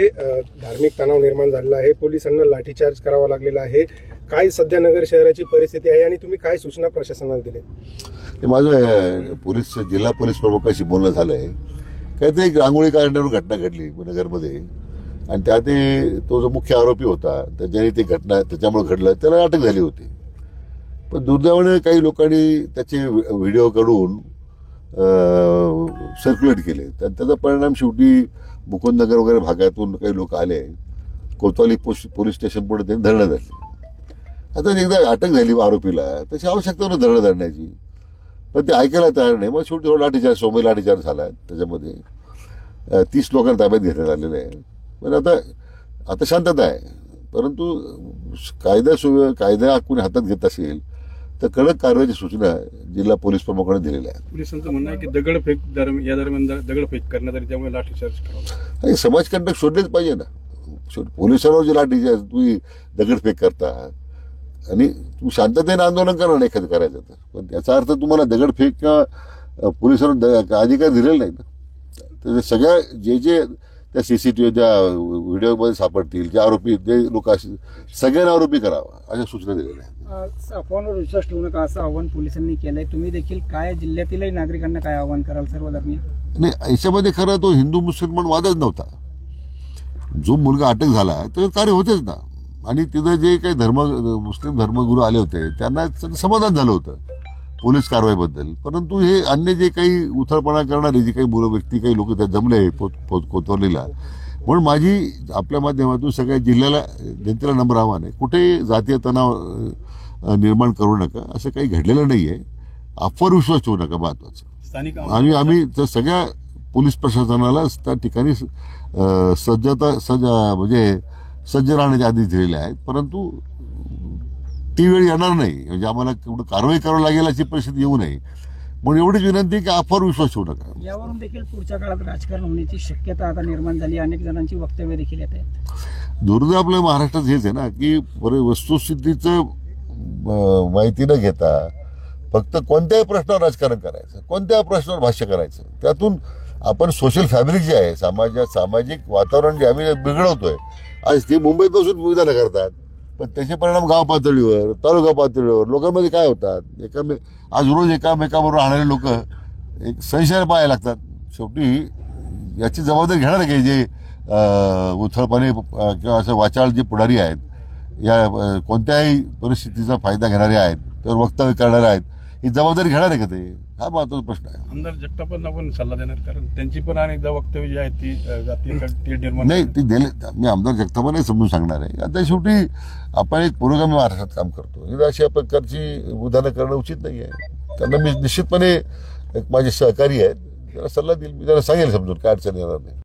धार्मिक तणाव निर्माण झालेला आहे, पोलिसांना लाठीचार्ज करावा लागलेला आहे. काय सध्या नगर शहराची परिस्थिती आहे आणि तुम्ही काय सूचना प्रशासनाला दिल्या? माझं जिल्हा पोलीस प्रमुखाशी बोलणं झालंय. काहीतरी एक रांगोळी काढण्यावर घटना घडली नगरमध्ये आणि त्यात तो जो मुख्य आरोपी होता ज्याने ती घटना त्याच्यामुळे घडलं त्याला अटक झाली होती. पण दुर्दैवाने काही लोकांनी त्याचे व्हिडिओ काढून सर्क्युलेट केले. त्याचा परिणाम शेवटी मुकुंदनगर वगैरे भागातून काही लोक आले. कोतवाली पोलीस स्टेशन पुढे त्यांनी धरणं धरले. आता एकदा अटक झाली आरोपीला तशी आवश्यकता नव्हती धरणं धरण्याची, पण ते ऐकायला तयार नाही. मग शेवटी थोडा लाठीचार्ज झाला. त्याच्यामध्ये 30 लोकांना ताब्यात घेण्यात आलेलं आहे. पण आता शांतता आहे. परंतु कायदा कोणी हातात घेत असेल तर कडक कारवाईची सूचना जिल्हा पोलीस प्रमुखांनी दिलेल्या आहेत. पोलिसांचं म्हणणं आहे की दगडफेक या दरम्यान दगडफेक करण्यात आली, त्यामुळे लाठीचार्ज करावा. समाजकंटक शोधलेच पाहिजे ना. पोलिसांवर जे लाठीचार्ज तुम्ही दगडफेक करता आणि तुम्ही शांततेने आंदोलन करा ना एखादं करायचं तर, पण त्याचा अर्थ तुम्हाला दगडफेक किंवा पोलिसांना अधिकार दिलेला नाही ना. तर सगळ्या जे त्या CCTV त्या व्हिडिओमध्ये सापडतील जे आरोपी जे लोक असतील सगळ्यांना आरोपी करावा अशा सूचना दिलेल्या आहेत. अफवांवर विश्वास ठेवू नका असं आव्हान पोलिसांनी केलंय. तुम्ही देखील काय जिल्ह्यातीलही नागरिकांना काय आव्हान कराल सर्व धर्मीय? नाही, याच्यामध्ये खरं तो हिंदू मुसलमान वादच नव्हता. जो मुलगा अटक झाला तर कार्य होतेच ना. आणि तिथं जे काही मुस्लिम धर्मगुरू आले होते त्यांना समाधान झालं होतं पोलीस कारवाईबद्दल. परंतु हे अन्य जे काही उथळपणा करणारे जे काही व्यक्ती काही लोक त्यात जमले कोतवालीला, म्हणून माझी आपल्या माध्यमातून सगळ्या जिल्ह्याला जनतेला नम्र आव्हान आहे, कुठे जातीय तणाव निर्माण करू नका. असं काही घडलेलं नाही आहे. अफवावर विश्वास ठेवू नका महत्वाचं. आणि आम्ही तर सगळ्या पोलीस प्रशासनाला त्या ठिकाणी सज्ज राहण्याचे आदेश दिलेले आहेत. परंतु ती वेळ येणार नाही, म्हणजे आम्हाला कुठं कारवाई करावी लागेल अशी परिस्थिती येऊ नये म्हणून एवढीच विनंती की अफवावर विश्वास ठेवू नका. यावरून देखील पुढच्या काळात राजकारण होण्याची शक्यता आता निर्माण झाली. अनेक जणांची वक्तव्य देखील येत आहेत. दुर्दैव आपल्या महाराष्ट्रात हेच आहे ना की वस्तुस्थितीचं माहिती न घेता फक्त कोणत्याही प्रश्नावर राजकारण करायचं, कोणत्याही प्रश्नावर भाष्य करायचं. त्यातून आपण सोशल फॅब्रिक जे आहे सामाजिक वातावरण जे आम्ही बिघडवतोय. आज ते मुंबईत बसून विधानं करतात, पण त्याचे परिणाम गाव पातळीवर तालुका पातळीवर लोकांमध्ये काय होतात. आज रोज एकामेकाबरोबर राहणारे लोक एक संशयाने पाहायला लागतात. शेवटी याची जबाबदारी घेणार आहे जे उथळपणे किंवा असं वाचाळ जे पुढारी आहेत, या कोणत्याही परिस्थितीचा फायदा घेणारे आहेत तर वक्तव्य करणारे आहेत, ही जबाबदारी घेणार आहे का ते? हा महत्वाचा प्रश्न आहे. आमदार जगतापांना पण सल्ला देणार, कारण त्यांची पण अनेकदा वक्तव्य जी आहेत ती जातीय निर्माण नाही ती दिले. मी आमदार जगतापांना समजून सांगणार आहे. आता शेवटी आपण एक पुरोगामी महाराष्ट्रात काम करतो. अशा प्रकारची विधानं करणं उचित नाही आहे. त्यांना मी निश्चितपणे माझे सहकारी आहेत, त्याला सल्ला देईल. मी त्याला सांगेल समजून, काय अडचण येणार नाही.